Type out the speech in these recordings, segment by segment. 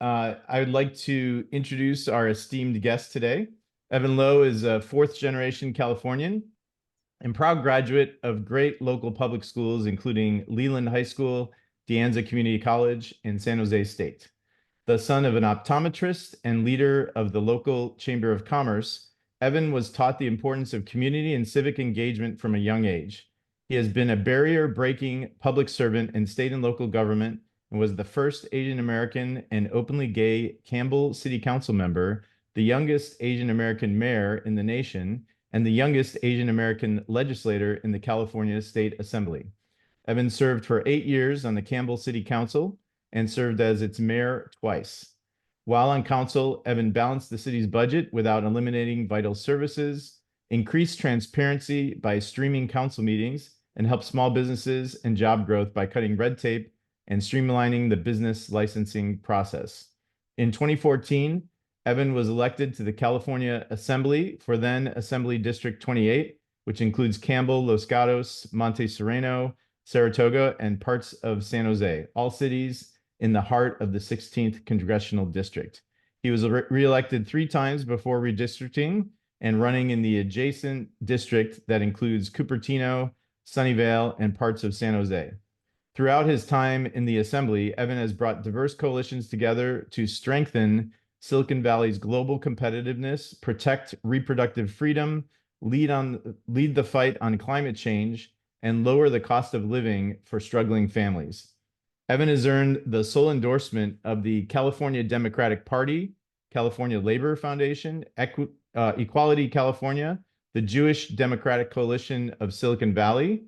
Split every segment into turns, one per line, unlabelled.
I would like to introduce our esteemed guest today. Evan Lowe is a fourth generation Californian and proud graduate of great local public schools, including Leland High School, De Anza Community College, and San Jose State. The son of an optometrist and leader of the local Chamber of Commerce, Evan was taught the importance of community and civic engagement from a young age. He has been a barrier-breaking public servant in state and local government and was the first Asian American and openly gay Campbell City Council member, the youngest Asian American mayor in the nation, and the youngest Asian American legislator in the California State Assembly. Evan served for 8 years on the Campbell City Council and served as its mayor twice. While on council, Evan balanced the city's budget without eliminating vital services, increased transparency by streaming council meetings, and helped small businesses and job growth by cutting red tape and streamlining the business licensing process. In 2014, Evan was elected to the California Assembly for then Assembly District 28, which includes Campbell, Los Gatos, Monte Sereno, Saratoga, and parts of San Jose, all cities in the heart of the 16th Congressional District. He was reelected 3 times before redistricting and running in the adjacent district that includes Cupertino, Sunnyvale, and parts of San Jose. Throughout his time in the Assembly, Evan has brought diverse coalitions together to strengthen Silicon Valley's global competitiveness, protect reproductive freedom, lead the fight on climate change, and lower the cost of living for struggling families. Evan has earned the sole endorsement of the California Democratic Party, California Labor Foundation, Equality California, the Jewish Democratic Coalition of Silicon Valley,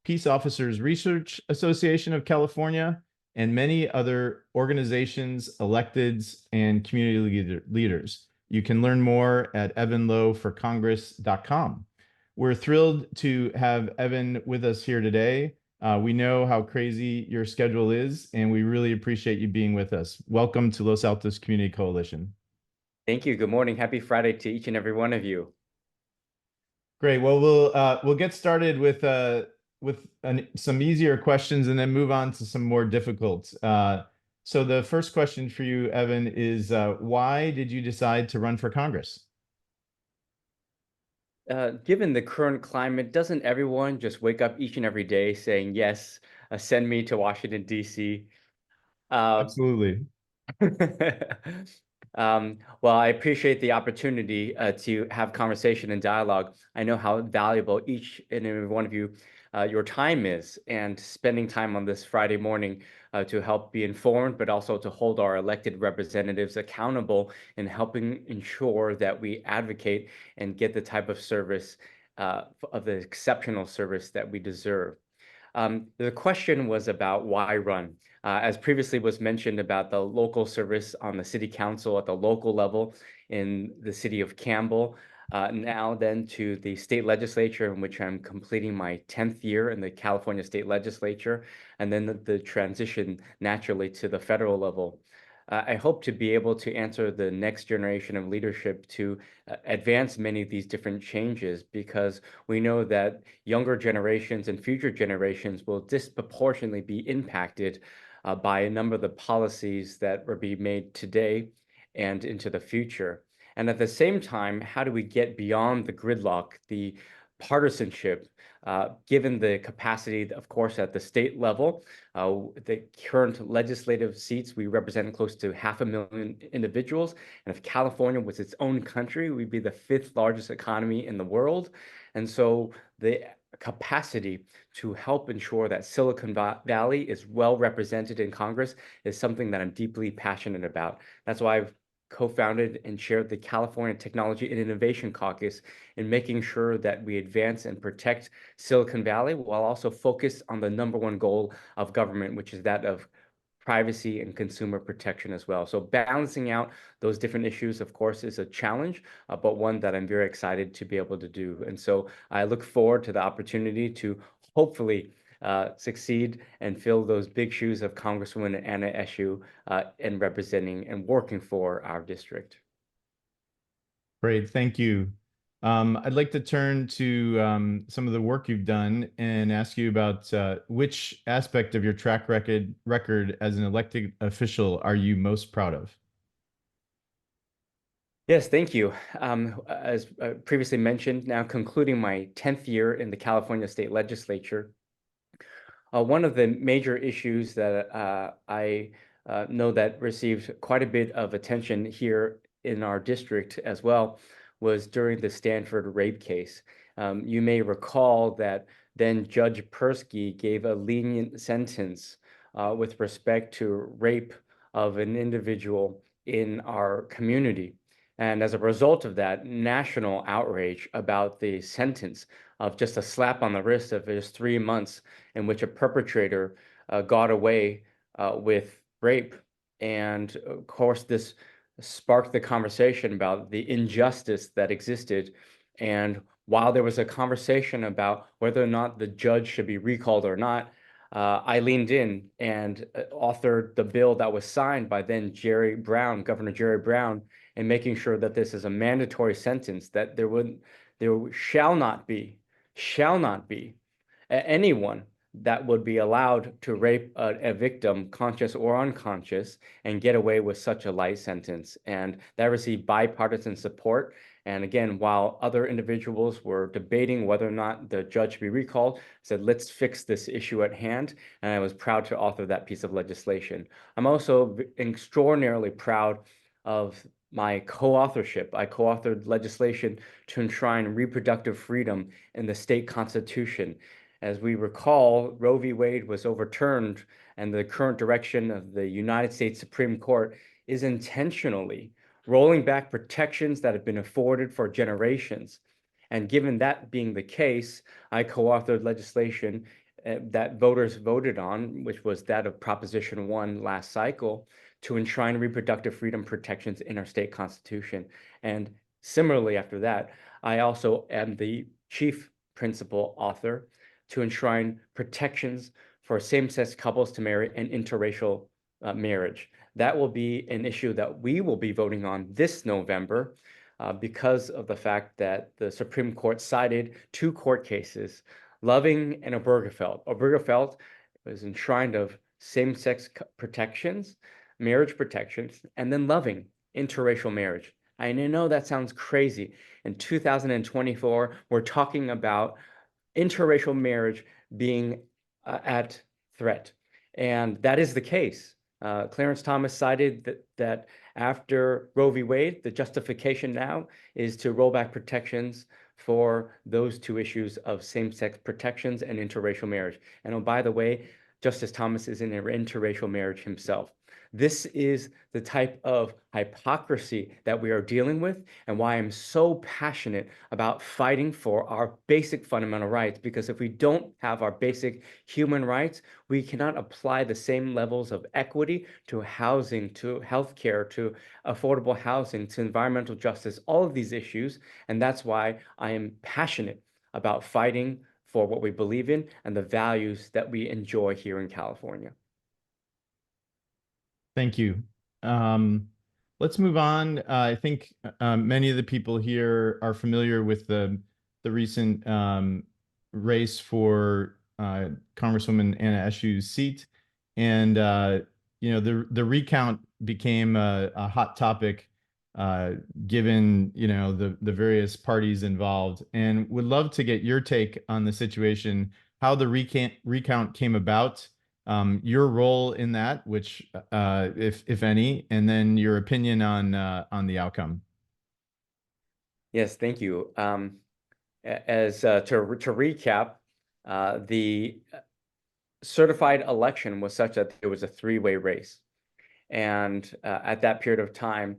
Peace Officers Research Association of California, and many other organizations, electeds, and community leaders. You can learn more at evanloweforcongress.com. We're thrilled to have Evan with us here today. We know how crazy your schedule is, and we really appreciate you being with us. Welcome to Los Altos Community Coalition.
Thank you. Good morning. Happy Friday to each and every one of you.
Great. Well, we'll get started with some easier questions and then move on to some more difficult. So the first question for you, Evan, is why did you decide to run for Congress?
Given the current climate, doesn't everyone just wake up each and every day saying, yes, send me to Washington, D.C.?
Absolutely.
Well, I appreciate the opportunity to have conversation and dialogue. I know how valuable each and every one of you, your time is, and spending time on this Friday morning to help be informed, but also to hold our elected representatives accountable in helping ensure that we advocate and get the type of service, of the exceptional service that we deserve. The question was about why run. As previously was mentioned about the local service on the city council at the local level in the city of Campbell, now then to the state legislature, in which I'm completing my 10th year in the California state legislature, and then the transition naturally to the federal level. I hope to be able to answer the next generation of leadership to advance many of these different changes, because we know that younger generations and future generations will disproportionately be impacted by a number of the policies that will be made today and into the future. And at the same time, how do we get beyond the gridlock, the partisanship, given the capacity, of course, at the state level, the current legislative seats, we represent close to 500,000 individuals. And if California was its own country, we'd be the 5th largest economy in the world. And so the capacity to help ensure that Silicon Valley is well represented in Congress is something that I'm deeply passionate about. That's why I've co-founded and chaired the California Technology and Innovation Caucus in making sure that we advance and protect Silicon Valley while also focus on the #1 goal of government, which is that of privacy and consumer protection as well. So balancing out those different issues, of course, is a challenge, but one that I'm very excited to be able to do. And so I look forward to the opportunity to hopefully succeed and fill those big shoes of Congresswoman Anna Eshoo in representing and working for our district.
Great, thank you. I'd like to turn to some of the work you've done and ask you about which aspect of your track record as an elected official are you most proud of?
Yes, thank you. As previously mentioned, now concluding my 10th year in the California State Legislature, one of the major issues that I know that received quite a bit of attention here in our district as well was during the Stanford rape case. You may recall that then Judge Persky gave a lenient sentence with respect to rape of an individual in our community. And as a result of that, national outrage about the sentence of just a slap on the wrist of just 3 months in which a perpetrator got away with rape. And of course, this sparked the conversation about the injustice that existed. And while there was a conversation about whether or not the judge should be recalled or not, I leaned in and authored the bill that was signed by then Governor Jerry Brown, and making sure that this is a mandatory sentence, that there shall not be anyone that would be allowed to rape a victim, conscious or unconscious, and get away with such a light sentence. And that received bipartisan support. And again, while other individuals were debating whether or not the judge should be recalled, I said, let's fix this issue at hand. And I was proud to author that piece of legislation. I'm also extraordinarily proud of my co-authorship. I co-authored legislation to enshrine reproductive freedom in the state constitution. As we recall, Roe v. Wade was overturned, and the current direction of the United States Supreme Court is intentionally rolling back protections that have been afforded for generations. And given that being the case, I co-authored legislation that voters voted on, which was that of Proposition 1 last cycle, to enshrine reproductive freedom protections in our state constitution. And similarly, after that, I also am the chief principal author to enshrine protections for same-sex couples to marry and interracial marriage. That will be an issue that we will be voting on this November because of the fact that the Supreme Court cited two court cases, Loving and Obergefell. Obergefell was enshrined of same-sex protections, marriage protections, and then Loving, interracial marriage. I know that sounds crazy. In 2024, we're talking about interracial marriage being at threat. And that is the case. Clarence Thomas cited that after Roe v. Wade, the justification now is to roll back protections for those two issues of same-sex protections and interracial marriage. And oh, by the way, Justice Thomas is in an interracial marriage himself. This is the type of hypocrisy that we are dealing with, and why I'm so passionate about fighting for our basic fundamental rights. Because if we don't have our basic human rights, we cannot apply the same levels of equity to housing, to healthcare, to affordable housing, to environmental justice, all of these issues. And that's why I am passionate about fighting for what we believe in and the values that we enjoy here in California.
Thank you. Let's move on. I think many of the people here are familiar with the recent race for Congresswoman Anna Eshoo's seat, and the recount became a hot topic given the various parties involved, and would love to get your take on the situation, how the recount came about, your role in that, which if any, and then your opinion on the outcome.
Yes, thank you. To recap, the certified election was such that it was a three-way race. And at that period of time,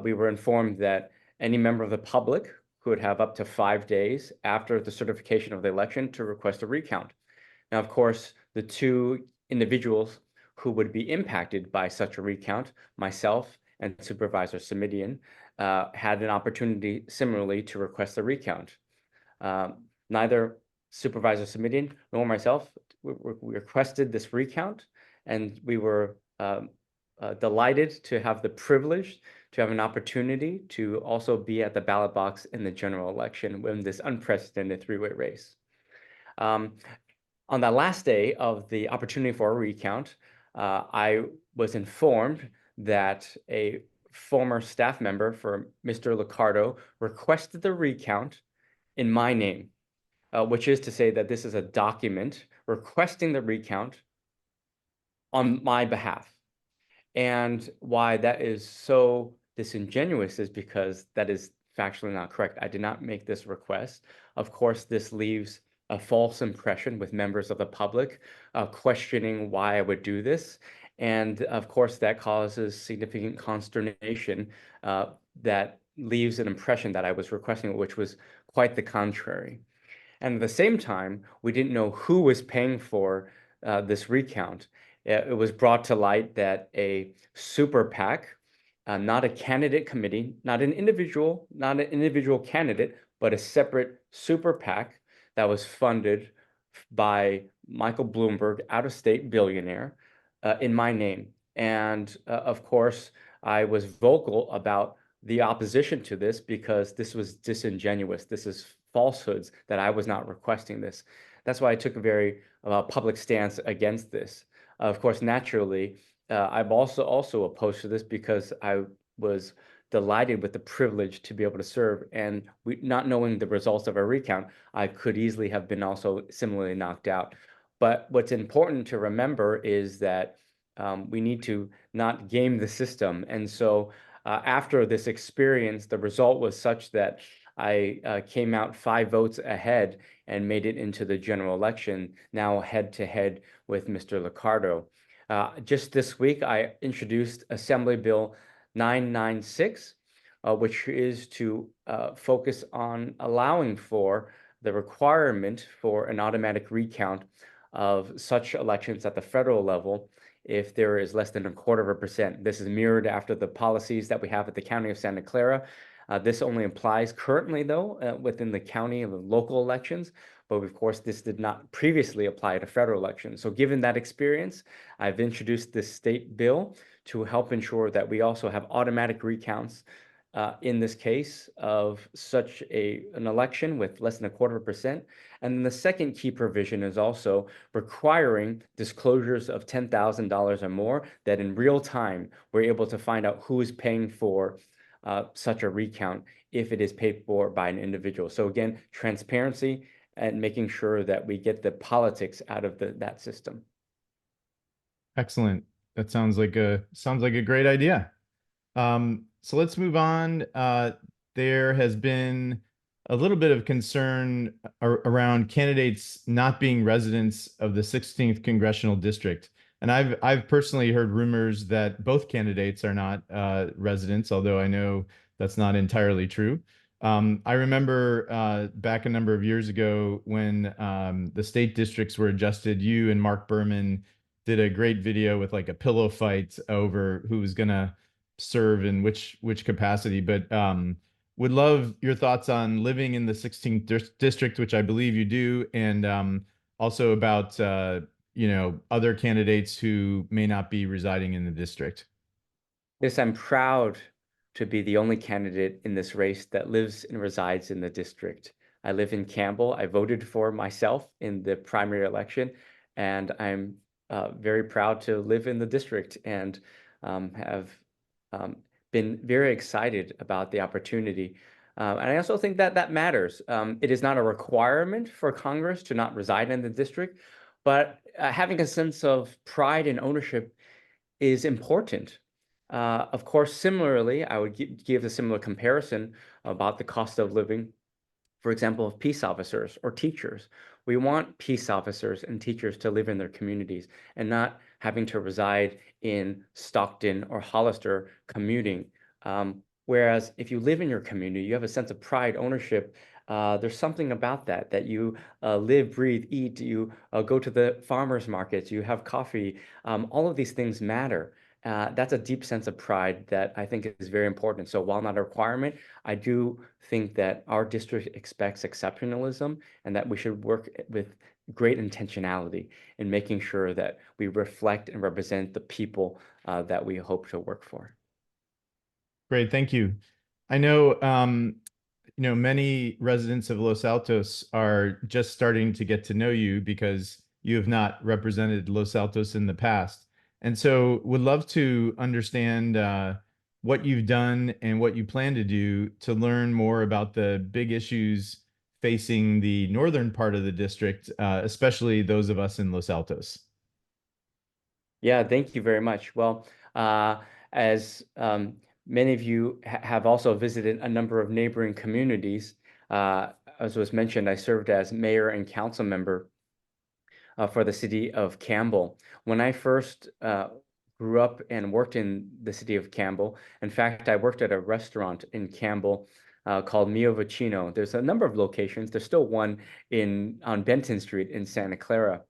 we were informed that any member of the public could have up to 5 days after the certification of the election to request a recount. Now, of course, the two individuals who would be impacted by such a recount, myself and Supervisor Simidian, had an opportunity similarly to request a recount. Neither Supervisor Simidian nor myself we requested this recount, and we were delighted to have the privilege to have an opportunity to also be at the ballot box in the general election in this unprecedented three-way race. On that last day of the opportunity for a recount, I was informed that a former staff member for Mr. Liccardo requested the recount in my name, which is to say that this is a document requesting the recount on my behalf. And why that is so disingenuous is because that is factually not correct. I did not make this request. Of course, this leaves a false impression with members of the public, questioning why I would do this. And of course, that causes significant consternation that leaves an impression that I was requesting, which was quite the contrary. And at the same time, we didn't know who was paying for this recount. It was brought to light that a super PAC, not a candidate committee, not an individual candidate, but a separate super PAC that was funded by Michael Bloomberg, out-of-state billionaire, in my name. And of course, I was vocal about the opposition to this because this was disingenuous. This is falsehoods that I was not requesting this. That's why I took a very public stance against this. Of course, naturally, I'm also opposed to this because I was delighted with the privilege to be able to serve, and not knowing the results of a recount, I could easily have been also similarly knocked out. But what's important to remember is that we need to not game the system. And so after this experience, the result was such that I came out 5 votes ahead and made it into the general election, now head to head with Mr. Liccardo. Just this week, I introduced Assembly Bill 996, which is to focus on allowing for the requirement for an automatic recount of such elections at the federal level if there is less than 1/4%. This is mirrored after the policies that we have at the County of Santa Clara. This only applies currently, though, within the county of the local elections. But of course, this did not previously apply to federal elections. So given that experience, I've introduced this state bill to help ensure that we also have automatic recounts in this case of such an election with less than 1/4%. And then the second key provision is also requiring disclosures of $10,000 or more, that in real time, we're able to find out who is paying for such a recount if it is paid for by an individual. So again, transparency and making sure that we get the politics out of that system.
Excellent. That sounds like a great idea. So let's move on. There has been a little bit of concern around candidates not being residents of the 16th Congressional District. And I've personally heard rumors that both candidates are not residents, although I know that's not entirely true. I remember back a number of years ago when the state districts were adjusted, you and Mark Berman did a great video with like a pillow fight over who was gonna serve in which capacity. But would love your thoughts on living in the 16th district, which I believe you do, and also about other candidates who may not be residing in the district.
Yes, I'm proud to be the only candidate in this race that lives and resides in the district. I live in Campbell. I voted for myself in the primary election, and I'm very proud to live in the district and have been very excited about the opportunity. And I also think that that matters. It is not a requirement for Congress to not reside in the district, but having a sense of pride and ownership is important. Of course, similarly, I would give a similar comparison about the cost of living, for example, of peace officers or teachers. We want peace officers and teachers to live in their communities and not having to reside in Stockton or Hollister commuting. Whereas if you live in your community, you have a sense of pride, ownership. There's something about that you live, breathe, eat, you go to the farmers markets, you have coffee. All of these things matter. That's a deep sense of pride that I think is very important. So while not a requirement, I do think that our district expects exceptionalism and that we should work with great intentionality in making sure that we reflect and represent the people that we hope to work for.
Great, thank you. I know, many residents of Los Altos are just starting to get to know you because you have not represented Los Altos in the past. And so would love to understand what you've done and what you plan to do to learn more about the big issues facing the northern part of the district, especially those of us in Los Altos.
Yeah, thank you very much. Well, as many of you have also visited a number of neighboring communities, as was mentioned, I served as mayor and council member for the city of Campbell. When I first grew up and worked in the city of Campbell, in fact, I worked at a restaurant in Campbell called Mio Vicino. There's a number of locations. There's still one on Benton Street in Santa Clara.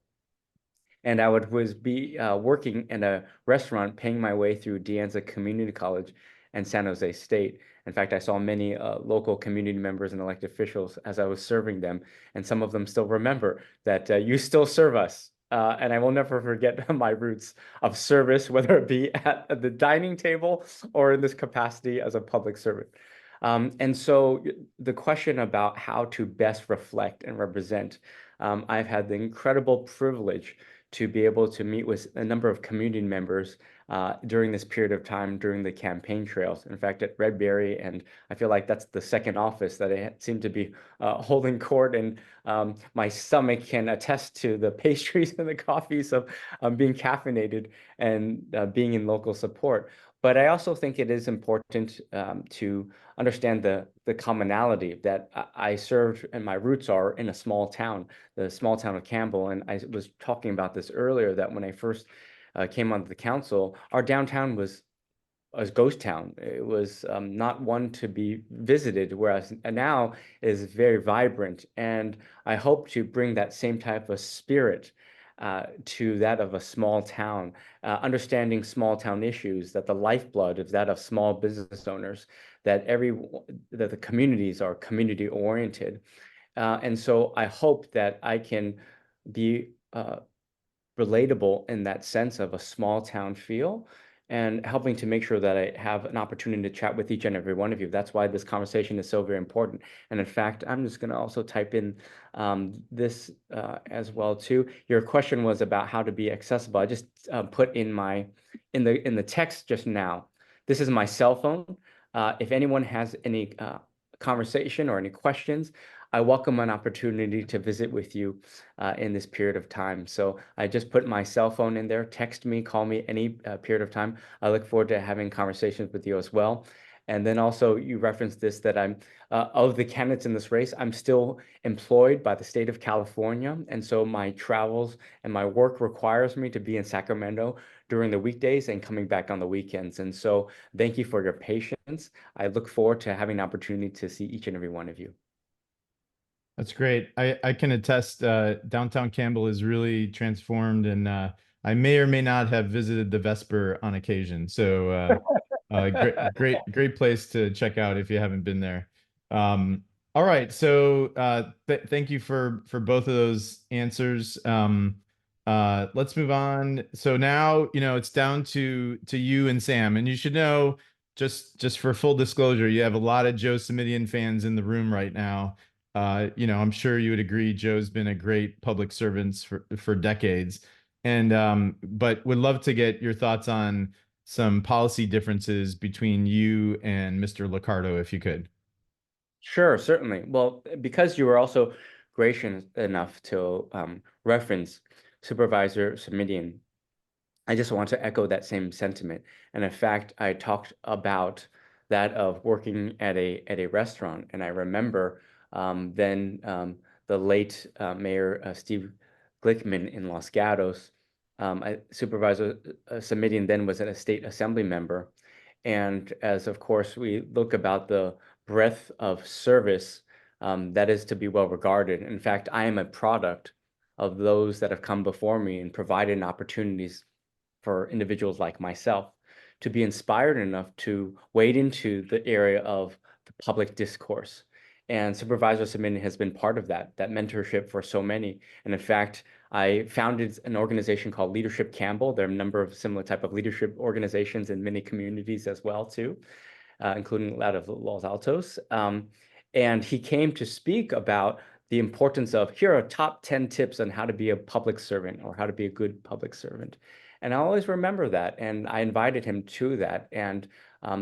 And I was be working in a restaurant, paying my way through De Anza Community College and San Jose State. In fact, I saw many local community members and elected officials as I was serving them, and some of them still remember that you still serve us. And I will never forget my roots of service, whether it be at the dining table or in this capacity as a public servant. And so the question about how to best reflect and represent, I've had the incredible privilege to be able to meet with a number of community members during this period of time during the campaign trails. In fact, at Redberry, and I feel like that's the second office that I seem to be holding court, and my stomach can attest to the pastries and the coffees of being caffeinated and being in local support. But I also think it is important to understand the commonality that I served and my roots are in a small town, the small town of Campbell. And I was talking about this earlier, that when I first came onto the council, our downtown was a ghost town. It was not one to be visited, whereas now is very vibrant. And I hope to bring that same type of spirit to that of a small town, understanding small town issues, that the lifeblood is that of small business owners, that that the communities are community oriented. And so I hope that I can be relatable in that sense of a small town feel, and helping to make sure that I have an opportunity to chat with each and every one of you. That's why this conversation is so very important. And in fact, I'm just going to also type in this as well too. Your question was about how to be accessible. I just put in in the text just now. This is my cell phone. If anyone has any conversation or any questions, I welcome an opportunity to visit with you in this period of time. So I just put my cell phone in there. Text me, call me any period of time. I look forward to having conversations with you as well. And then also you referenced this, that I'm of the candidates in this race, I'm still employed by the state of California. And so my travels and my work requires me to be in Sacramento during the weekdays and coming back on the weekends. And so thank you for your patience. I look forward to having an opportunity to see each and every one of you.
That's great. I can attest, downtown Campbell is really transformed, and I may or may not have visited the Vesper on occasion. So great place to check out if you haven't been there. All right, so thank you for both of those answers. Let's move on. So now, it's down to you and Sam, and you should know, just for full disclosure, you have a lot of Joe Simidian fans in the room right now. I'm sure you would agree Joe's been a great public servant for decades. And but would love to get your thoughts on some policy differences between you and Mr. Liccardo, if you could.
Sure, certainly. Well, because you were also gracious enough to reference Supervisor Semidian, I just want to echo that same sentiment. And in fact, I talked about that of working at a restaurant, and I remember then the late Mayor Steve Glickman in Los Gatos. Supervisor Semidian then was a state assembly member, and as of course we look about the breadth of service that is to be well regarded. In fact, I am a product of those that have come before me and provided opportunities for individuals like myself to be inspired enough to wade into the area of the public discourse And Supervisor Simini has been part of that mentorship for so many. And in fact, I founded an organization called Leadership Campbell. There are a number of similar type of leadership organizations in many communities as well too, including that of Los Altos. And he came to speak about the importance of, here are top 10 tips on how to be a public servant or how to be a good public servant. And I always remember that. And I invited him to that. And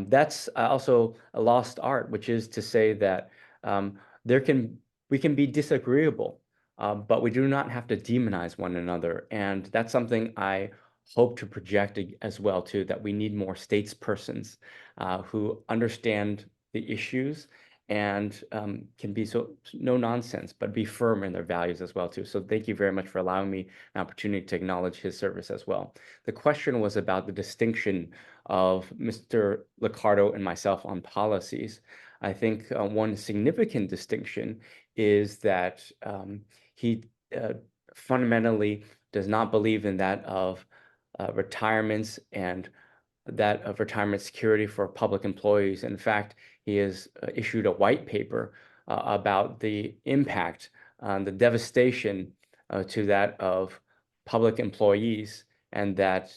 that's also a lost art, which is to say that um, we can be disagreeable, but we do not have to demonize one another. And that's something I hope to project as well too, that we need more statespersons who understand the issues and can be so no nonsense, but be firm in their values as well too. So thank you very much for allowing me an opportunity to acknowledge his service as well. The question was about the distinction of Mr. Liccardo and myself on policies. I think one significant distinction is that he fundamentally does not believe in that of retirements and that of retirement security for public employees. In fact, he has issued a white paper about the impact, the devastation to that of public employees, and that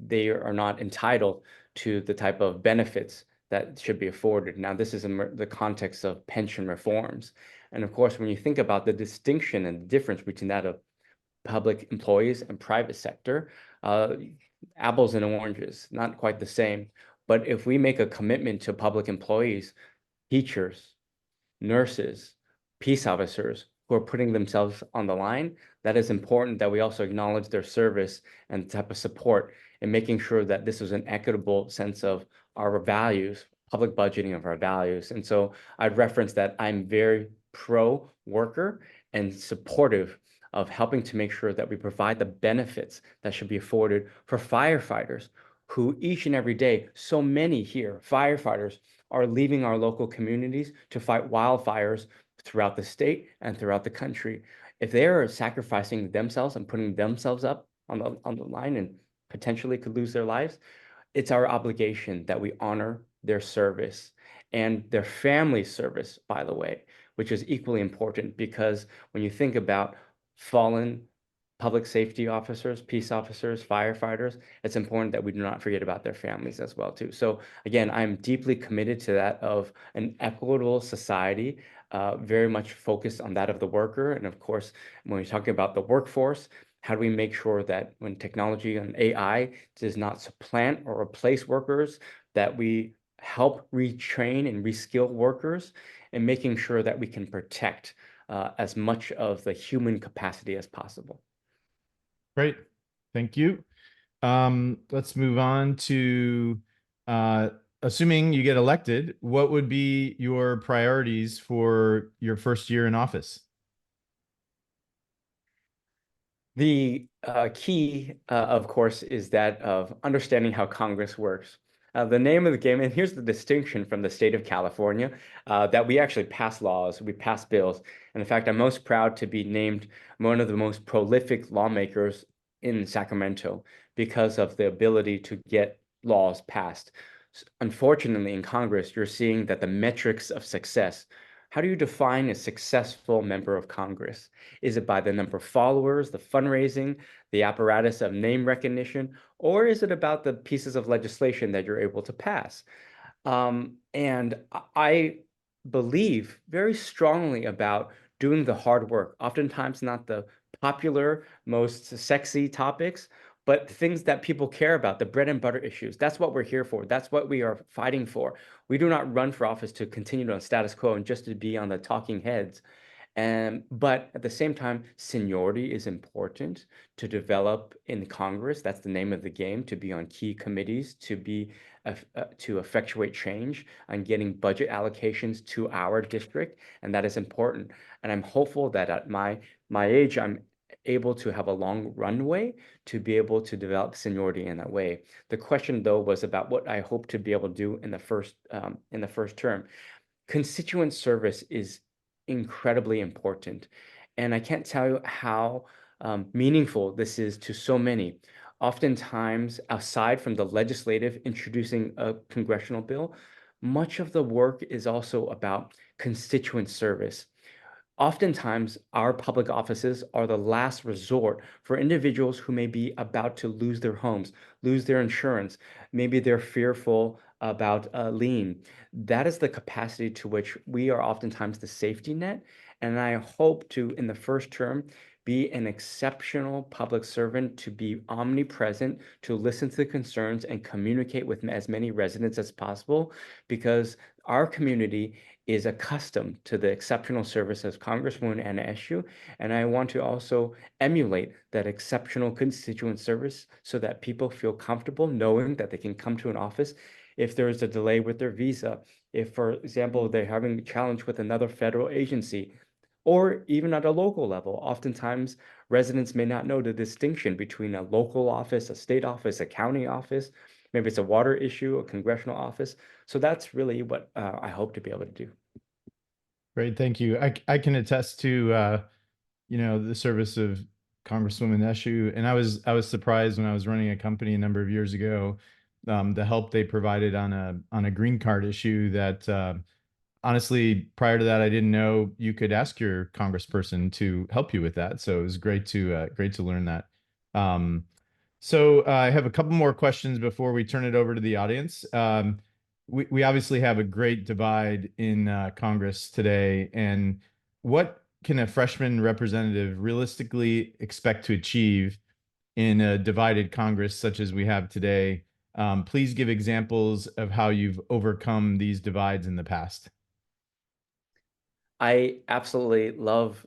they are not entitled to the type of benefits that should be afforded. Now, this is in the context of pension reforms. And of course, when you think about the distinction and the difference between that of public employees and private sector, apples and oranges, not quite the same. But if we make a commitment to public employees, teachers, nurses, peace officers who are putting themselves on the line, that is important that we also acknowledge their service and the type of support and making sure that this is an equitable sense of our values, public budgeting of our values. And so I'd reference that I'm very pro worker and supportive of helping to make sure that we provide the benefits that should be afforded for firefighters who each and every day, so many here, firefighters, are leaving our local communities to fight wildfires throughout the state and throughout the country. If they are sacrificing themselves and putting themselves up on the line and potentially could lose their lives, it's our obligation that we honor their service and their family service, by the way, which is equally important because when you think about fallen public safety officers, peace officers, firefighters, it's important that we do not forget about their families as well too. So again, I'm deeply committed to that of an equitable society, very much focused on that of the worker. And of course, when we're talking about the workforce, how do we make sure that when technology and AI does not supplant or replace workers, that we help retrain and reskill workers and making sure that we can protect as much of the human capacity as possible.
Great. Thank you. Let's move on to assuming you get elected, what would be your priorities for your first year in office?
The key, of course, is that of understanding how Congress works. The name of the game, and here's the distinction from the state of California, that we actually pass laws, we pass bills. And in fact, I'm most proud to be named one of the most prolific lawmakers in Sacramento because of the ability to get laws passed. Unfortunately, in Congress, you're seeing that the metrics of success, how do you define a successful member of Congress? Is it by the number of followers, the fundraising, the apparatus of name recognition, or is it about the pieces of legislation that you're able to pass? And I believe very strongly about doing the hard work, oftentimes not the popular, most sexy topics, but things that people care about, the bread and butter issues. That's what we're here for. That's what we are fighting for. We do not run for office to continue on status quo and just to be on the talking heads. But at the same time, seniority is important to develop in Congress. That's the name of the game, to be on key committees, to effectuate change and getting budget allocations to our district. And that is important. And I'm hopeful that at my age, I'm able to have a long runway to be able to develop seniority in that way. The question, though, was about what I hope to be able to do in the first term. Constituent service is incredibly important. And I can't tell you how meaningful this is to so many. Oftentimes, aside from the legislative introducing a congressional bill, much of the work is also about constituent service. Oftentimes, our public offices are the last resort for individuals who may be about to lose their homes, lose their insurance. Maybe they're fearful about a lien. That is the capacity to which we are oftentimes the safety net. And I hope to, in the first term, be an exceptional public servant, to be omnipresent, to listen to the concerns and communicate with as many residents as possible, because our community is accustomed to the exceptional service as Congresswoman Anna Eshoo, and I want to also emulate that exceptional constituent service so that people feel comfortable knowing that they can come to an office if there is a delay with their visa, if, for example, they're having a challenge with another federal agency, or even at a local level. Oftentimes, residents may not know the distinction between a local office, a state office, a county office. Maybe it's a water issue, a congressional office. So that's really what I hope to be able to do.
Great, thank you. I can attest to the service of Congresswoman Eshoo, and I was surprised when I was running a company a number of years ago, the help they provided on a green card issue that honestly, prior to that, I didn't know you could ask your congressperson to help you with that. So it was great to learn that. So I have a couple more questions before we turn it over to the audience. We obviously have a great divide in Congress today, and what can a freshman representative realistically expect to achieve in a divided Congress such as we have today? Please give examples of how you've overcome these divides in the past.
I absolutely love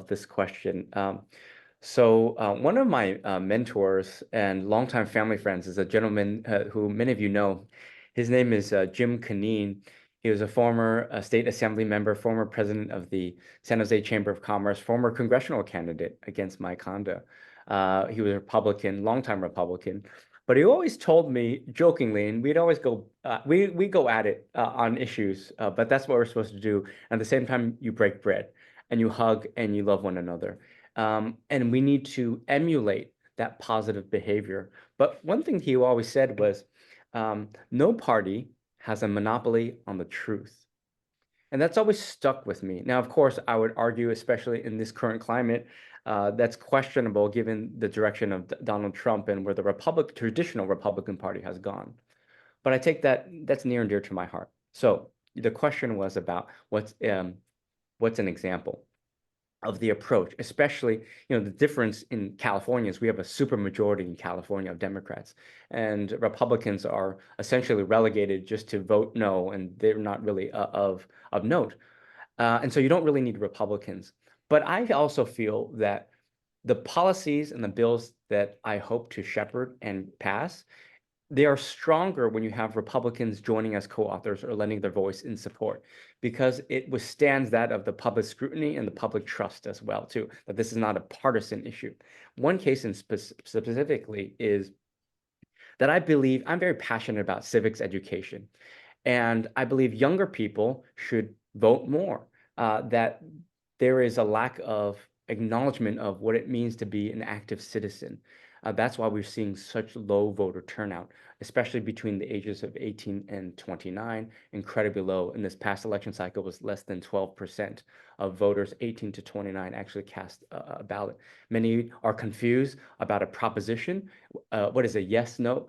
this question. One of my mentors and longtime family friends is a gentleman who many of you know. His name is Jim Canine. He was a former state assembly member, former president of the San Jose Chamber of Commerce, former congressional candidate against Mike Honda. He was a Republican, longtime Republican. But he always told me jokingly, and we'd always go, we go at it on issues, but that's what we're supposed to do. At the same time, you break bread and you hug and you love one another. And we need to emulate that positive behavior. But one thing he always said was, no party has a monopoly on the truth. And that's always stuck with me. Now, of course, I would argue, especially in this current climate, that's questionable given the direction of Donald Trump and where the traditional Republican Party has gone. But I take that's near and dear to my heart. So the question was about what's an example of the approach, especially, the difference in California is we have a super majority in California of Democrats, and Republicans are essentially relegated just to vote no, and they're not really of note. And so you don't really need Republicans. But I also feel that the policies and the bills that I hope to shepherd and pass, they are stronger when you have Republicans joining as co-authors or lending their voice in support, because it withstands that of the public scrutiny and the public trust as well, too, that this is not a partisan issue. One case specifically is that I believe I'm very passionate about civics education. And I believe younger people should vote more, that there is a lack of acknowledgement of what it means to be an active citizen. That's why we're seeing such low voter turnout, especially between the ages of 18 and 29, incredibly low. In this past election cycle was less than 12% of voters 18 to 29 actually cast a ballot. Many are confused about a proposition. What is a yes, no?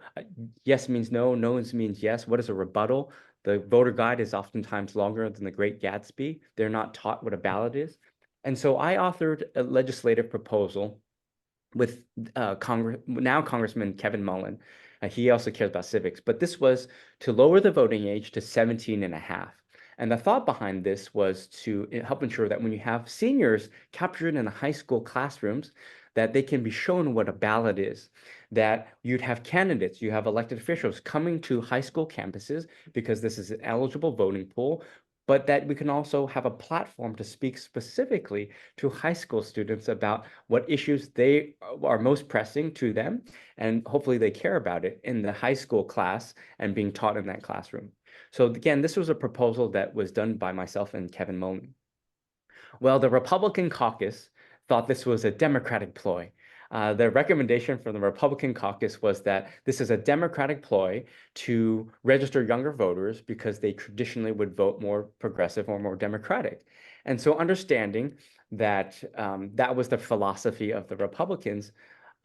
Yes means no, no means yes. What is a rebuttal? The voter guide is oftentimes longer than the Great Gatsby. They're not taught what a ballot is. And so I authored a legislative proposal with now Congressman Kevin Mullen. He also cares about civics, but this was to lower the voting age to 17 and a half. And the thought behind this was to help ensure that when you have seniors captured in the high school classrooms, that they can be shown what a ballot is, that you'd have candidates, you have elected officials coming to high school campuses, because this is an eligible voting pool, but that we can also have a platform to speak specifically to high school students about what issues they are most pressing to them, and hopefully they care about it in the high school class and being taught in that classroom. So again, this was a proposal that was done by myself and Kevin Mullen. Well, the Republican caucus thought this was a Democratic ploy. The recommendation from the Republican caucus was that this is a Democratic ploy to register younger voters because they traditionally would vote more progressive or more Democratic. And so understanding that that was the philosophy of the Republicans,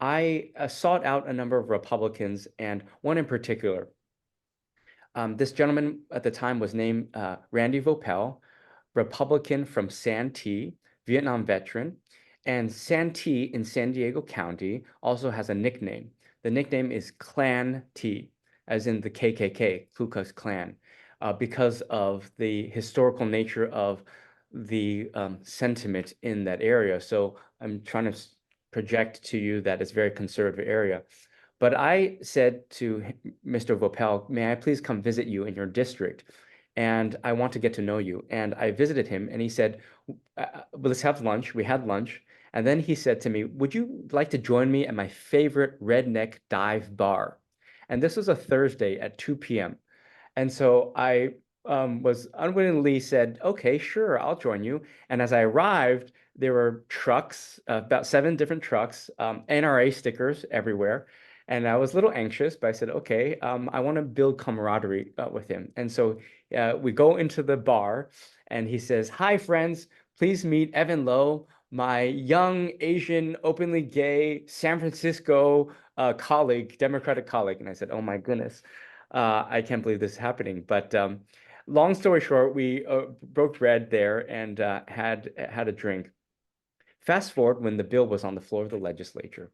I sought out a number of Republicans, and one in particular. This gentleman at the time was named Randy Vopel, Republican from Santee, Vietnam veteran. And Santee in San Diego County also has a nickname. The nickname is Clan T, as in the KKK, Ku Klux Klan, because of the historical nature of the sentiment in that area. So I'm trying to project to you that it's a very conservative area. But I said to Mr. Vopel, may I please come visit you in your district? And I want to get to know you. And I visited him and he said, let's have lunch. We had lunch. And then he said to me, would you like to join me at my favorite redneck dive bar? And this was a Thursday at 2 p.m. And so I was unwittingly said, okay, sure, I'll join you. And as I arrived, there were trucks, about 7 different trucks, NRA stickers everywhere. And I was a little anxious, but I said, okay, I want to build camaraderie with him. And so we go into the bar and he says, hi, friends, please meet Evan Lowe, my young Asian, openly gay San Francisco colleague, Democratic colleague. And I said, oh my goodness, I can't believe this is happening. But long story short, we broke bread there and had a drink. Fast forward when the bill was on the floor of the legislature.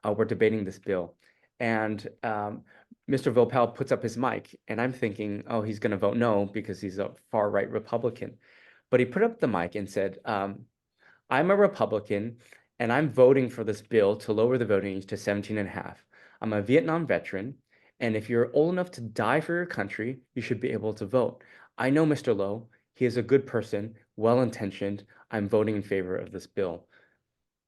We're debating this bill. And Mr. Vopel puts up his mic, and I'm thinking, oh, he's going to vote no because he's a far-right Republican. But he put up the mic and said, I'm a Republican, and I'm voting for this bill to lower the voting age to 17 and a half. I'm a Vietnam veteran, and if you're old enough to die for your country, you should be able to vote. I know Mr. Lowe. He is a good person, well-intentioned. I'm voting in favor of this bill.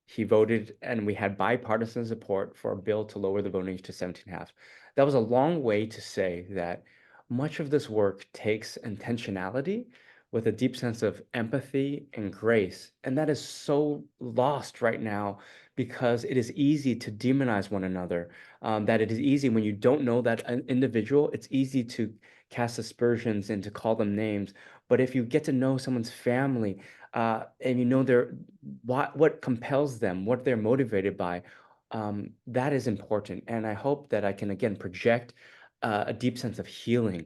He voted, and we had bipartisan support for a bill to lower the voting age to 17 and a half. That was a long way to say that much of this work takes intentionality with a deep sense of empathy and grace. And that is so lost right now because it is easy to demonize one another. That it is easy when you don't know that individual, it's easy to cast aspersions and to call them names. But if you get to know someone's family, and you know what compels them, what they're motivated by, that is important. And I hope that I can again project a deep sense of healing,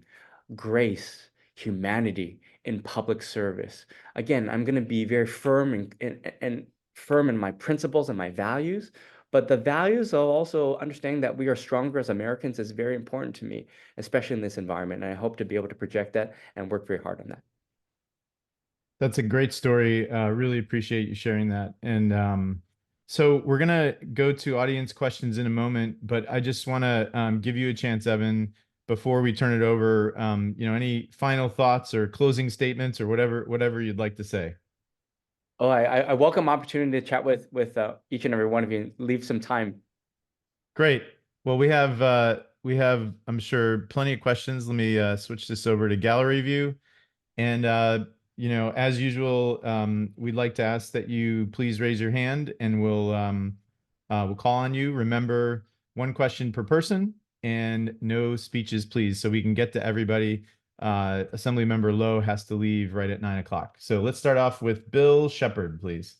grace, humanity in public service. Again, I'm going to be very firm and firm in my principles and my values, but the values of also understanding that we are stronger as Americans is very important to me, especially in this environment. And I hope to be able to project that and work very hard on that.
That's a great story. Really appreciate you sharing that. And so we're gonna go to audience questions in a moment, but I just want to give you a chance, Evan, before we turn it over. Any final thoughts or closing statements or whatever you'd like to say.
Oh, I welcome opportunity to chat with each and every one of you. Leave some time.
Great. Well, we have I'm sure plenty of questions. Let me switch this over to gallery view. And as usual, we'd like to ask that you please raise your hand and we'll call on you. Remember, one question per person and no speeches, please, so we can get to everybody. Assemblymember Lowe has to leave right at 9 o'clock. So let's start off with Bill Shepard, please.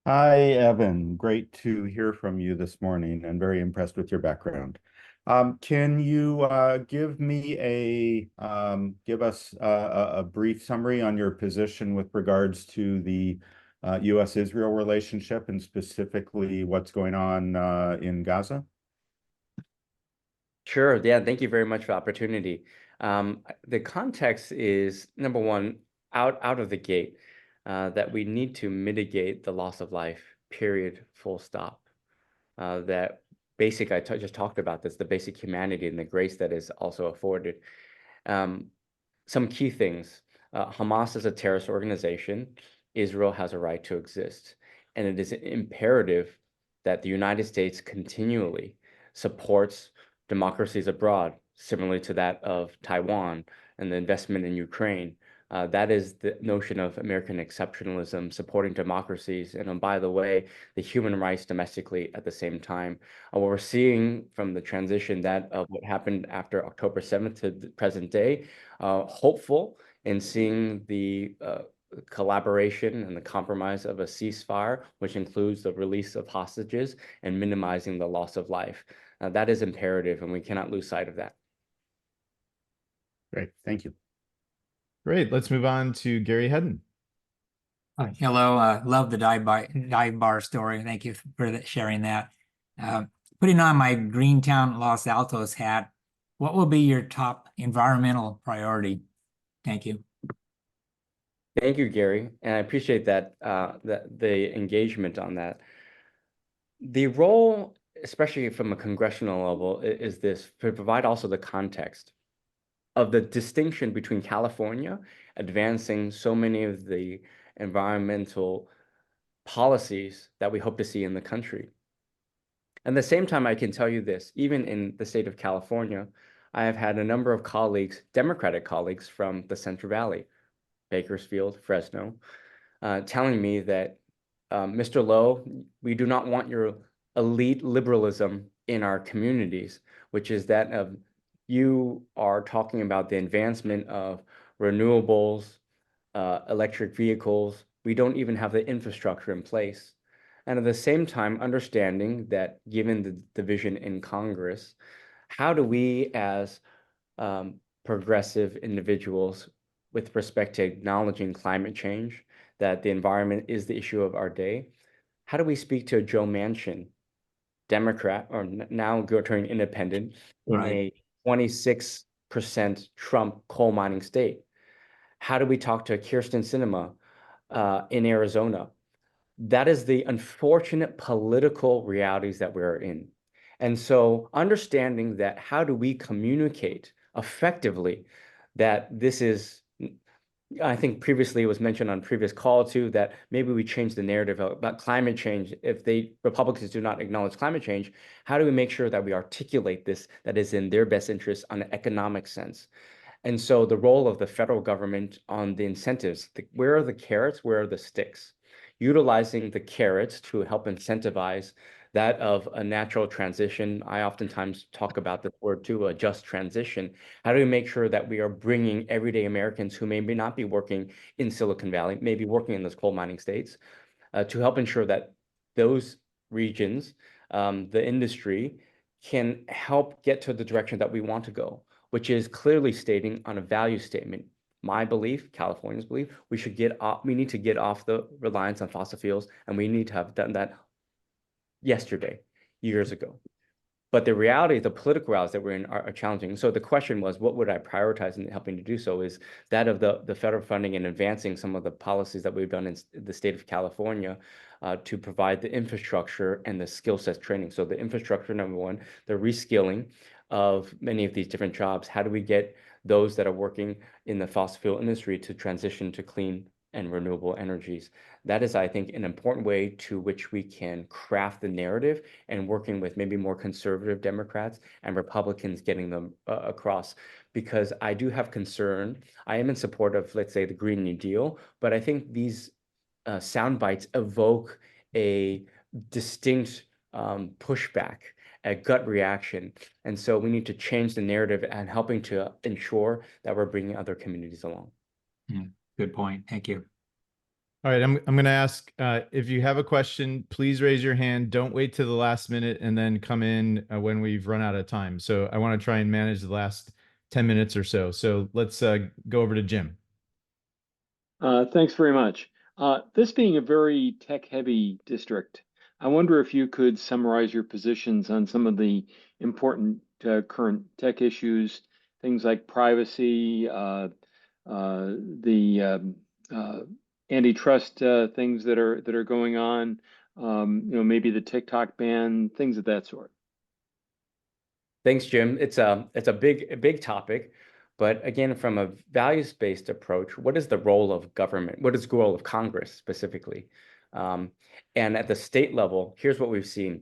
Hi, Evan. Great to hear from you this morning and very impressed with your background. Can you give us a brief summary on your position with regards to the U.S.-Israel relationship and specifically what's going on in Gaza?
Sure. Yeah. Thank you very much for the opportunity. The context is number one, out of the gate, that we need to mitigate the loss of life, period, full stop. That basic, just talked about this, the basic humanity and the grace that is also afforded. Some key things. Hamas is a terrorist organization. Israel has a right to exist. And it is imperative that the United States continually supports democracies abroad, similarly to that of Taiwan and the investment in Ukraine, That is the notion of American exceptionalism, supporting democracies, and by the way, the human rights domestically at the same time. What we're seeing from the transition that of what happened after October 7th to the present day, hopeful in seeing the collaboration and the compromise of a ceasefire, which includes the release of hostages and minimizing the loss of life. That is imperative, and we cannot lose sight of that.
Great, thank you.
Great. Let's move on to Gary Hedden.
Hello, love the dive bar story. Thank you for sharing that. Putting on my Greentown Los Altos hat, what will be your top environmental priority? Thank you.
Thank you, Gary, and I appreciate that the engagement on that. The role, especially from a congressional level, is this to provide also the context of the distinction between California advancing so many of the environmental policies that we hope to see in the country. At the same time, I can tell you this, even in the state of California, I have had a number of colleagues, Democratic colleagues from the Central Valley, Bakersfield, Fresno, telling me that, Mr. Lowe, we do not want your elite liberalism in our communities, which is that of you are talking about the advancement of renewables, electric vehicles. We don't even have the infrastructure in place. And at the same time, understanding that given the division in Congress, how do we as progressive individuals with respect to acknowledging climate change, that the environment is the issue of our day, how do we speak to Joe Manchin, Democrat, or now turning independent, in a 26% Trump coal mining state? How do we talk to Kirsten Sinema in Arizona? That is the unfortunate political realities that we're in. And so understanding that, how do we communicate effectively that this is, I think previously it was mentioned on previous call too, that maybe we change the narrative about climate change. If Republicans do not acknowledge climate change, how do we make sure that we articulate this, that is in their best interest on an economic sense? And so the role of the federal government on the incentives, where are the carrots, where are the sticks? Utilizing the carrots to help incentivize that of a natural transition. I oftentimes talk about the word too, a just transition. How do we make sure that we are bringing everyday Americans who may not be working in Silicon Valley, maybe working in those coal mining states, to help ensure that those regions, the industry, can help get to the direction that we want to go, which is clearly stating on a value statement. My belief, California's belief, we need to get off the reliance on fossil fuels, and we need to have done that yesterday, years ago. But the reality, the political realities that we're in are challenging. So the question was, what would I prioritize in helping to do so, is that of the federal funding and advancing some of the policies that we've done in the state of California to provide the infrastructure and the skill sets training. So the infrastructure, number one, the reskilling of many of these different jobs. How do we get those that are working in the fossil fuel industry to transition to clean and renewable energies? That is, I think, an important way to which we can craft the narrative, and working with maybe more conservative Democrats and Republicans, getting them across. Because I do have concern. I am in support of, let's say, the Green New Deal, but I think these sound bites evoke a distinct pushback, a gut reaction. And so we need to change the narrative and helping to ensure that we're bringing other communities along.
Good point. Thank you.
All right, I'm going to ask, if you have a question, please raise your hand. Don't wait to the last minute and then come in when we've run out of time. So I want to try and manage the last 10 minutes or so. So let's go over to Jim.
Thanks very much. This being a very tech-heavy district, I wonder if you could summarize your positions on some of the important current tech issues, things like privacy, the antitrust things that are going on, maybe the TikTok ban, things of that sort.
Thanks, Jim. It's a big topic, but again, from a values-based approach, what is the role of government? What is the role of Congress specifically? And at the state level, here's what we've seen.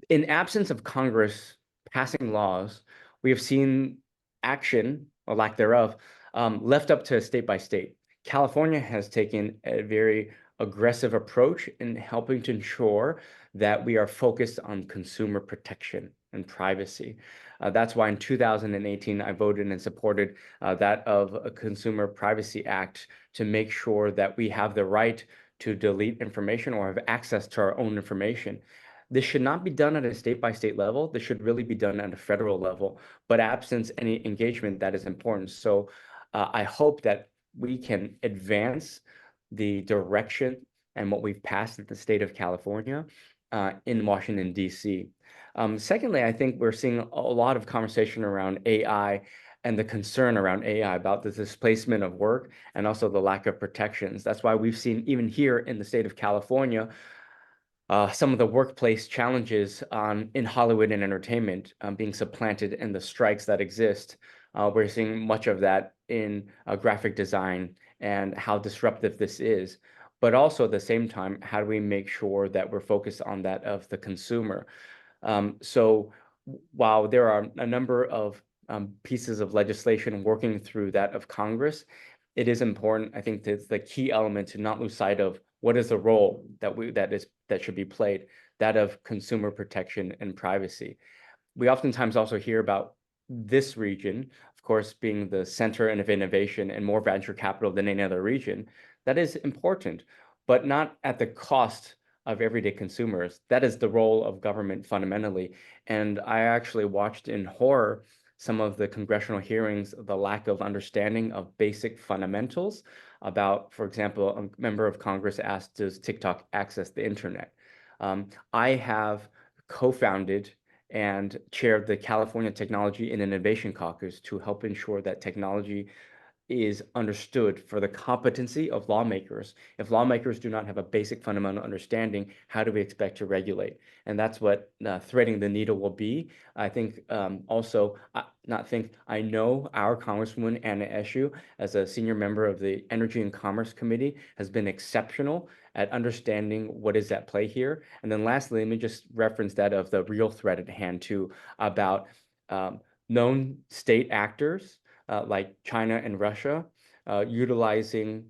In absence of Congress passing laws, we have seen action, or lack thereof, left up to state by state. California has taken a very aggressive approach in helping to ensure that we are focused on consumer protection and privacy. That's why in 2018, I voted and supported that of a Consumer Privacy Act to make sure that we have the right to delete information or have access to our own information. This should not be done at a state by state level. This should really be done at a federal level, but absence any engagement, that is important. So I hope that we can advance the direction and what we've passed at the state of California in Washington, D.C. Secondly, I think we're seeing a lot of conversation around AI and the concern around AI about the displacement of work and also the lack of protections. That's why we've seen even here in the state of California, some of the workplace challenges in Hollywood and entertainment being supplanted in the strikes that exist. We're seeing much of that in graphic design and how disruptive this is. But also at the same time, how do we make sure that we're focused on that of the consumer? So while there are a number of pieces of legislation working through that of Congress, it is important, I think, that's the key element to not lose sight of what is the role that should be played, that of consumer protection and privacy. We oftentimes also hear about this region, of course, being the center of innovation and more venture capital than any other region. That is important, but not at the cost of everyday consumers. That is the role of government fundamentally. And I actually watched in horror some of the congressional hearings, the lack of understanding of basic fundamentals about, for example, a member of Congress asked, does TikTok access the internet? I have co-founded and chaired the California Technology and Innovation Caucus to help ensure that technology is understood for the competency of lawmakers. If lawmakers do not have a basic fundamental understanding, how do we expect to regulate? And that's what threading the needle will be. I think I know our Congresswoman Anna Eshoo, as a senior member of the Energy and Commerce Committee, has been exceptional at understanding what is at play here. And then lastly, let me just reference that of the real threat at hand too, about known state actors like China and Russia, utilizing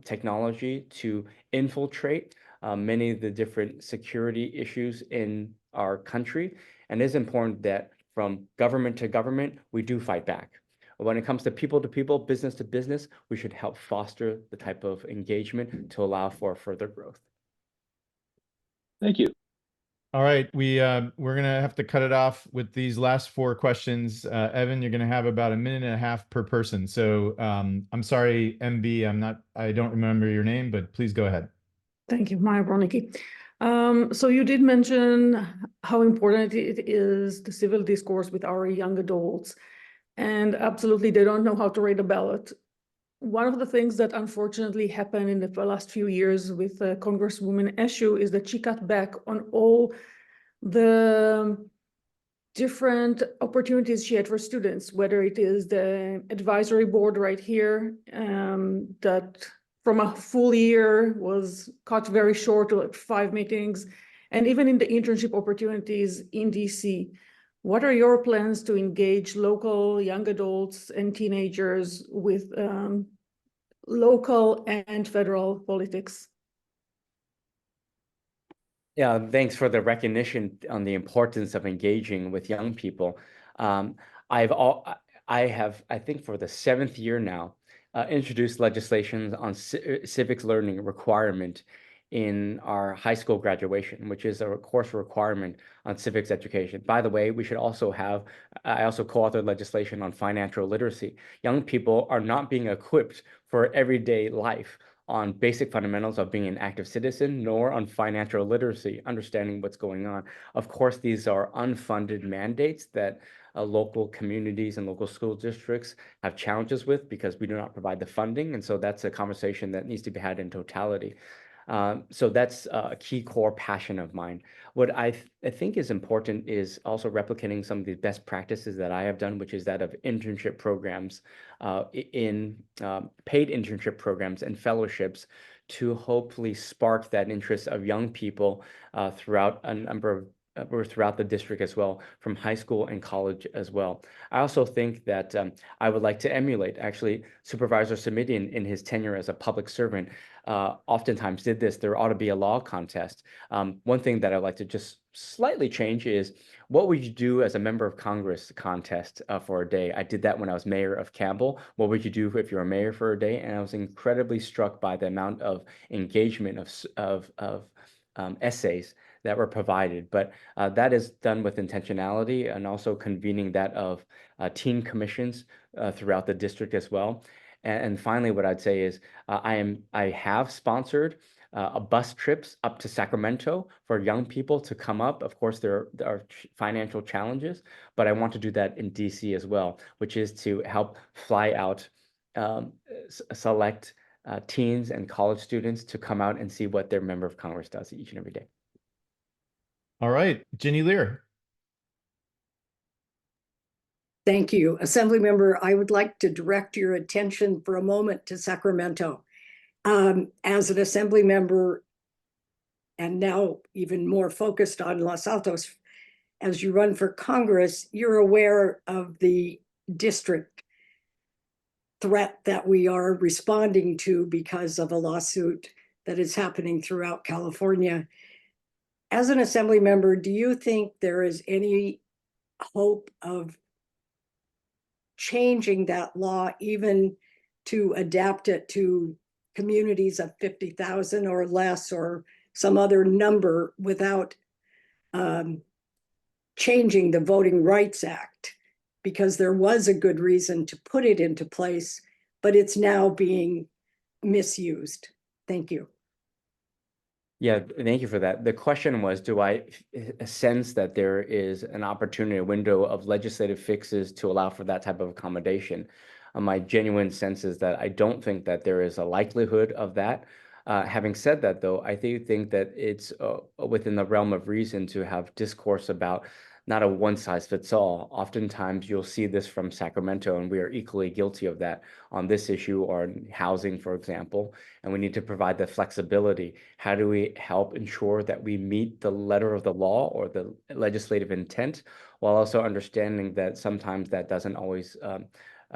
technology to infiltrate many of the different security issues in our country. And it is important that from government to government, we do fight back. When it comes to people, business to business, we should help foster the type of engagement to allow for further growth.
Thank you.
All right, we're gonna have to cut it off with these last 4 questions. Evan, you're gonna have about 1.5 minutes per person. So I'm sorry, MB, I don't remember your name, but please go ahead.
Thank you, Maya Bronicky. So you did mention how important it is the civil discourse with our young adults, and absolutely they don't know how to read a ballot. One of the things that unfortunately happened in the last few years with Congresswoman Eshoo is that she cut back on all the different opportunities she had for students, whether it is the advisory board right here, that from a full year was cut very short to like 5 meetings, and even in the internship opportunities in DC. What are your plans to engage local young adults and teenagers with local and federal politics?
Yeah, thanks for the recognition on the importance of engaging with young people. I have, I think for the 7th year now, introduced legislation on civics learning requirement in our high school graduation, which is a course requirement on civics education. By the way, we should also have, I also co-authored legislation on financial literacy. Young people are not being equipped for everyday life on basic fundamentals of being an active citizen, nor on financial literacy, understanding what's going on. Of course, these are unfunded mandates that local communities and local school districts have challenges with because we do not provide the funding. And so that's a conversation that needs to be had in totality. So that's a key core passion of mine. What I think is important is also replicating some of the best practices that I have done, which is that of internship programs, paid internship programs and fellowships to hopefully spark that interest of young people throughout a number of or throughout the district as well, from high school and college as well. I also think that I would like to emulate actually Supervisor Simidian in his tenure as a public servant. Oftentimes did this. There ought to be a law contest. One thing that I'd like to just slightly change is what would you do as a member of Congress contest for a day? I did that when I was mayor of Campbell. What would you do if you're a mayor for a day? And I was incredibly struck by the amount of engagement of essays that were provided. But that is done with intentionality and also convening that of teen commissions throughout the district as well. And finally, what I'd say is I have sponsored a bus trips up to Sacramento for young people to come up. Of course, there are financial challenges, but I want to do that in DC as well, which is to help fly out select teens and college students to come out and see what their member of Congress does each and every day.
All right, Ginny Lear.
Thank you. Assemblymember, I would like to direct your attention for a moment to Sacramento. As an assembly member, and now even more focused on Los Altos, as you run for Congress, you're aware of the district threat that we are responding to because of a lawsuit that is happening throughout California. As an assembly member, do you think there is any hope of changing that law, even to adapt it to communities of 50,000 or less, or some other number, without changing the Voting Rights Act? Because there was a good reason to put it into place, but it's now being misused. Thank you.
Yeah, thank you for that. The question was, do I sense that there is an opportunity, a window of legislative fixes to allow for that type of accommodation? My genuine sense is that I don't think that there is a likelihood of that. Having said that, though, I do think that it's within the realm of reason to have discourse about not a one-size-fits-all. Oftentimes, you'll see this from Sacramento, and we are equally guilty of that on this issue or housing, for example, and we need to provide the flexibility. How do we help ensure that we meet the letter of the law or the legislative intent, while also understanding that sometimes that doesn't always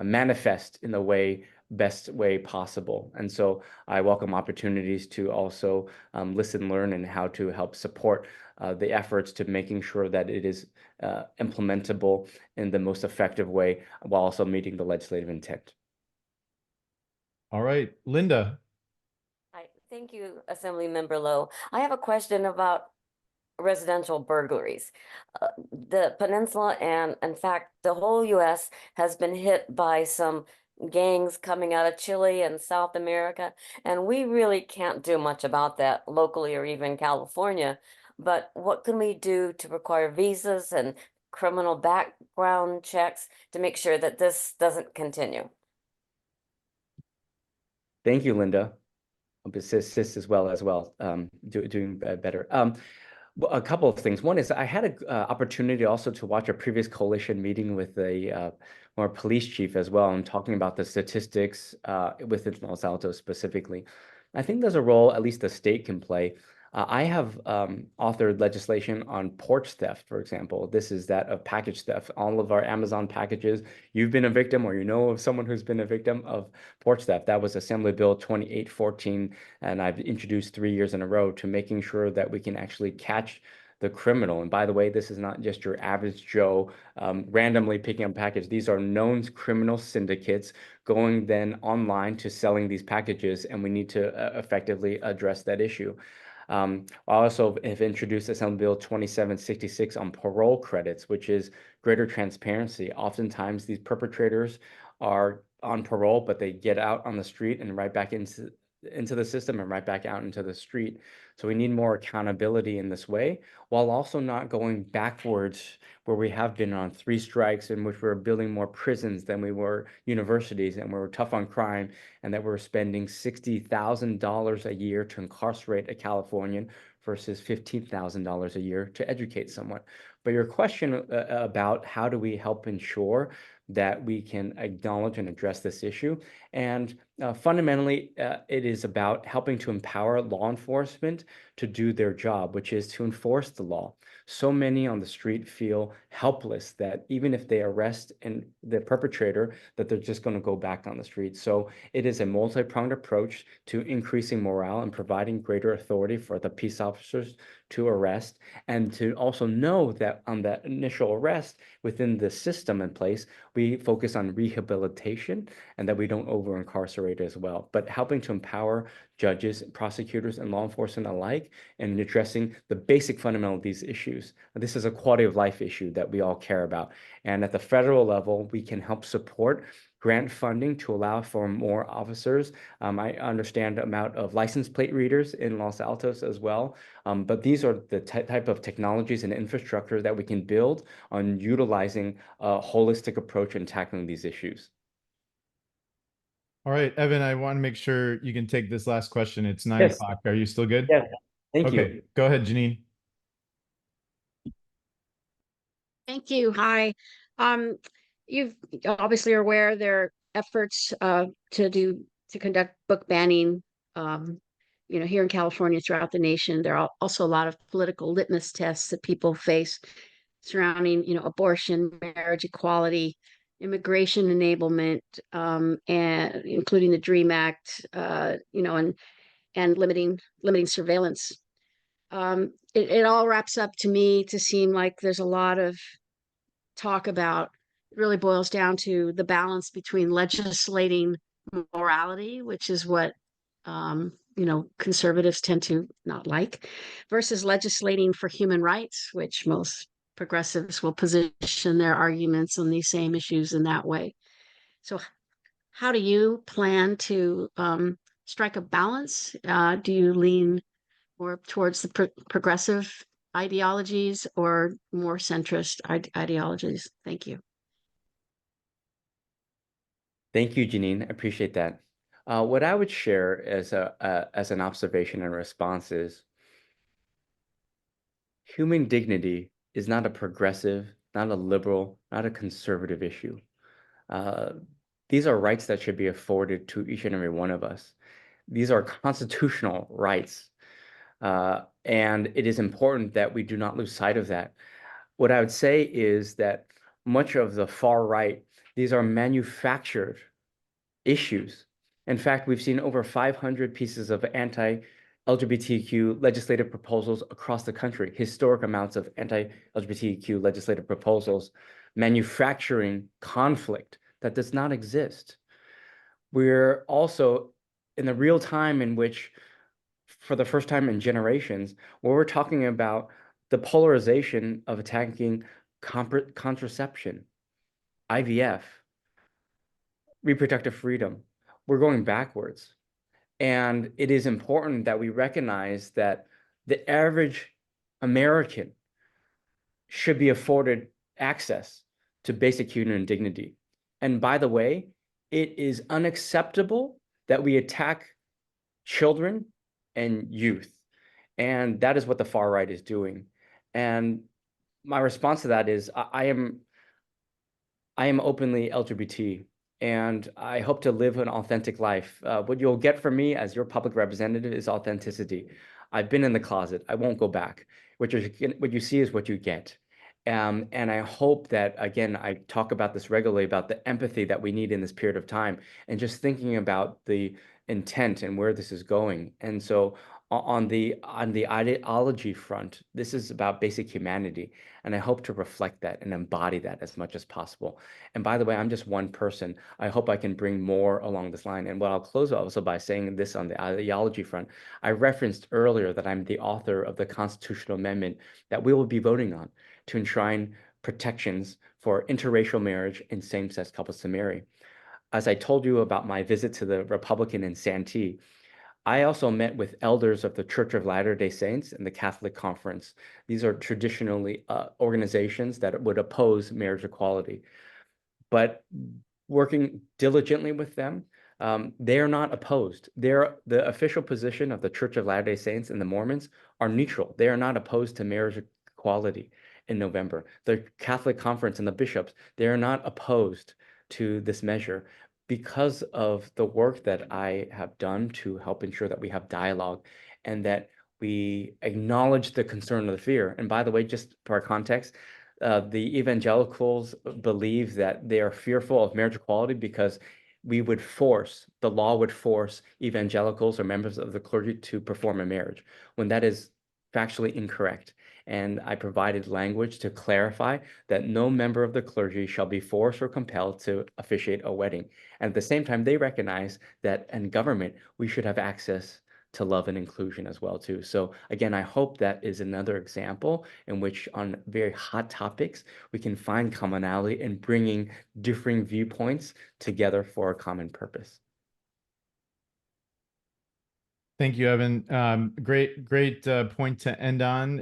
manifest in the best way possible? And so I welcome opportunities to also listen, learn, and how to help support the efforts to making sure that it is implementable in the most effective way while also meeting the legislative intent.
All right, Linda.
Hi, thank you, Assemblymember Lowe. I have a question about residential burglaries. The peninsula and, in fact, the whole U.S. has been hit by some gangs coming out of Chile and South America, and we really can't do much about that locally or even California. But what can we do to require visas and criminal background checks to make sure that this doesn't continue?
Thank you, Linda. Assist as well, doing better. A couple of things. One is I had an opportunity also to watch a previous coalition meeting with a more police chief as well, and talking about the statistics within Los Altos specifically. I think there's a role at least the state can play. I have authored legislation on porch theft, for example. This is that of package theft. All of our Amazon packages, you've been a victim or you know of someone who's been a victim of porch theft. That was Assembly Bill 2814, and I've introduced 3 years in a row to making sure that we can actually catch the criminal. And by the way, this is not just your average Joe randomly picking up a package. These are known criminal syndicates going then online to selling these packages, and we need to effectively address that issue. I also have introduced Assembly Bill 2766 on parole credits, which is greater transparency. Oftentimes, these perpetrators are on parole, but they get out on the street and right back into the system and right back out into the street. So we need more accountability in this way, while also not going backwards where we have been on 3 strikes, in which we're building more prisons than we were universities, and we're tough on crime, and that we're spending $60,000 a year to incarcerate a Californian versus $15,000 a year to educate someone. But your question about how do we help ensure that we can acknowledge and address this issue. And fundamentally, it is about helping to empower law enforcement to do their job, which is to enforce the law. So many on the street feel helpless that even if they arrest the perpetrator, that they're just going to go back on the street. So it is a multi-pronged approach to increasing morale and providing greater authority for the peace officers to arrest, and to also know that on that initial arrest within the system in place, we focus on rehabilitation and that we don't over incarcerate as well, but helping to empower judges, prosecutors, and law enforcement alike in addressing the basic fundamental of these issues. This is a quality of life issue that we all care about. And at the federal level, we can help support grant funding to allow for more officers. I understand the amount of license plate readers in Los Altos as well. But these are the type of technologies and infrastructure that we can build on utilizing a holistic approach in tackling these issues.
All right, Evan, I want to make sure you can take this last question. It's 9
Yes.
o'clock. Are you still good?
Yes, thank
Okay,
you.
go ahead, Janine.
Thank you. Hi. You obviously are aware there are efforts to conduct book banning, here in California, throughout the nation. There are also a lot of political litmus tests that people face surrounding, abortion, marriage equality, immigration enablement, and including the DREAM Act, and limiting surveillance. It all wraps up to me to seem like there's a lot of talk about, it really boils down to the balance between legislating morality, which is what conservatives tend to not like, versus legislating for human rights, which most progressives will position their arguments on these same issues in that way. So how do you plan to strike a balance? Do you lean more towards the progressive ideologies or more centrist ideologies? Thank you.
Thank you, Janine. I appreciate that. What I would share as an observation and response is human dignity is not a progressive, not a liberal, not a conservative issue. These are rights that should be afforded to each and every one of us. These are constitutional rights. And it is important that we do not lose sight of that. What I would say is that much of the far right, these are manufactured issues. In fact, we've seen over 500 pieces of anti-LGBTQ legislative proposals across the country, historic amounts of anti-LGBTQ legislative proposals, manufacturing conflict that does not exist. We're also in the real time in which, for the first time in generations, where we're talking about the polarization of attacking contraception, IVF, reproductive freedom. We're going backwards. And it is important that we recognize that the average American should be afforded access to basic human dignity. And by the way, it is unacceptable that we attack children and youth. And that is what the far right is doing. And my response to that is I am openly LGBT, and I hope to live an authentic life. What you'll get from me as your public representative is authenticity. I've been in the closet. I won't go back. What you see is what you get. And I hope that, again, I talk about this regularly, about the empathy that we need in this period of time, and just thinking about the intent and where this is going. And so on the ideology front, this is about basic humanity. And I hope to reflect that and embody that as much as possible. And by the way, I'm just one person. I hope I can bring more along this line. And what I'll close also by saying this on the ideology front, I referenced earlier that I'm the author of the constitutional amendment that we will be voting on to enshrine protections for interracial marriage and same-sex couples to marry. As I told you about my visit to the Republican in Santee, I also met with elders of the Church of Latter-day Saints and the Catholic Conference. These are traditionally organizations that would oppose marriage equality. But working diligently with them, they are not opposed. The official position of the Church of Latter-day Saints and the Mormons are neutral. They are not opposed to marriage equality in November. The Catholic Conference and the bishops, they are not opposed to this measure because of the work that I have done to help ensure that we have dialogue and that we acknowledge the concern of the fear. And by the way, just for our context, the evangelicals believe that they are fearful of marriage equality because the law would force evangelicals or members of the clergy to perform a marriage, when that is factually incorrect. And I provided language to clarify that no member of the clergy shall be forced or compelled to officiate a wedding. And at the same time, they recognize that in government, we should have access to love and inclusion as well too. So again, I hope that is another example in which on very hot topics, we can find commonality in bringing differing viewpoints together for a common purpose.
Thank you, Evan. Great point to end on.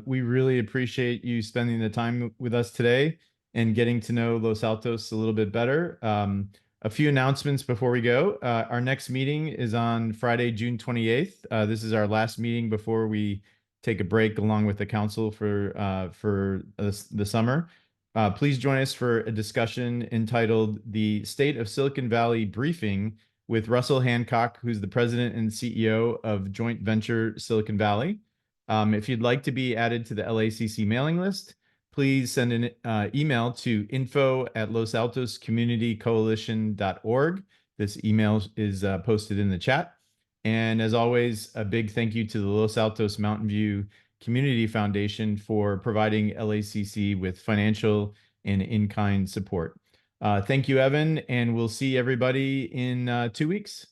We really appreciate you spending the time with us today and getting to know Los Altos a little bit better. A few announcements before we go. Our next meeting is on Friday, June 28th. This is our last meeting before we take a break along with the council for the summer. Please join us for a discussion entitled "The State of Silicon Valley Briefing" with Russell Hancock, who's the president and CEO of Joint Venture Silicon Valley. If you'd like to be added to the LACC mailing list, please send an email to info@losaltoscommunitycoalition.org. This email is posted in the chat. And as always, a big thank you to the Los Altos Mountain View Community Foundation for providing LACC with financial and in-kind support. Thank you, Evan, and we'll see everybody in 2 weeks.